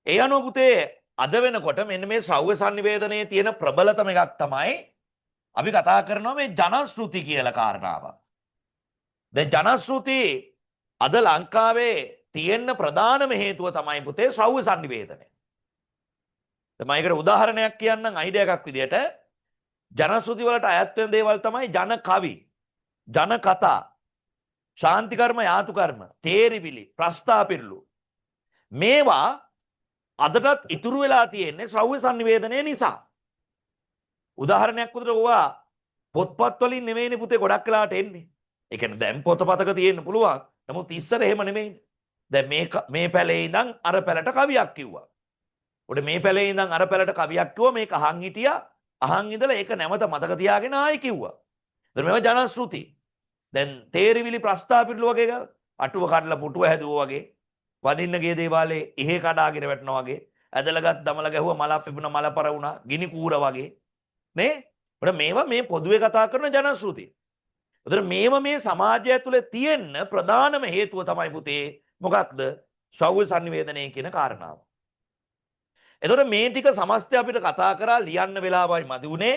ඒ අනුව පුතේ අද වෙනකොට මෙන්න මේ ශ්‍රව්‍ය sannivedanයේ තියෙන ප්‍රබලතම එකක් තමයි අපි කතා කරනවා මේ ජනශ්‍රුති කියලා කාරණාව. දැන් ජනශ්‍රුති අද ලංකාවේ තියෙන ප්‍රධානම හේතුව තමයි පුතේ ශ්‍රව්‍ය sannivedanය. දැන් මම ඒකට උදාහරණයක් කියන්නම් අයිඩියා එකක් විදියට ජනශ්‍රුති වලට අයත් වෙන දේවල් තමයි ජන කවි, ජන කතා, ශාන්ති කර්ම, යාතු කර්ම, තේරිවිලි, ප්‍රස්තාපිරළු. මේවා අදටත් ඉතුරු වෙලා තියෙන්නේ ශ්‍රව්‍ය sannivedanaya නිසා. උදාහරණයක් විදිහට ඕවා පොත්පත් වලින් නෙමෙයිනේ පුතේ ගොඩක් වෙලාට එන්නේ. ඒ කියන්නේ දැන් පොතපතක තියෙන්න පුළුවන්. නමුත් ඉස්සර එහෙම නෙමෙයිනේ. දැන් මේ පැලේ ඉඳන් අර පැලට කවියක් කිව්වා. උඩ මේ පැලේ ඉඳන් අර පැලට කවියක් කිව්වා මේක අහන් හිටියා. අහන් ඉඳලා ඒක නැවත මතක තියාගෙන ආයි කිව්වා. දැන් මේවා ජනශ්‍රුති. දැන් තේරිවිලි ප්‍රස්තාපිරළු වගේ අටුව කඩලා පුටුව හැදුවා වගේ වදින්න ගිය දේවාලේ එහෙ කඩාගෙන වැටෙනවා වගේ ඇදලගත් දමල ගැහුවා මල පෙපුණ මල පර වුණා ගිනි කූර වගේ නේ. ඒත් මේවා මේ පොදුවේ කතා කරන ජනශ්‍රුති. ඒතර මේවා මේ සමාජය ඇතුලේ තියෙන ප්‍රධානම හේතුව තමයි පුතේ මොකක්ද? ශ්‍රව්‍ය sannivedanaya කියන කාරණාව. එතකොට මේ ටික සමස්තය අපිට කතා කරලා ලියන්න වෙලාවයි මදි උනේ.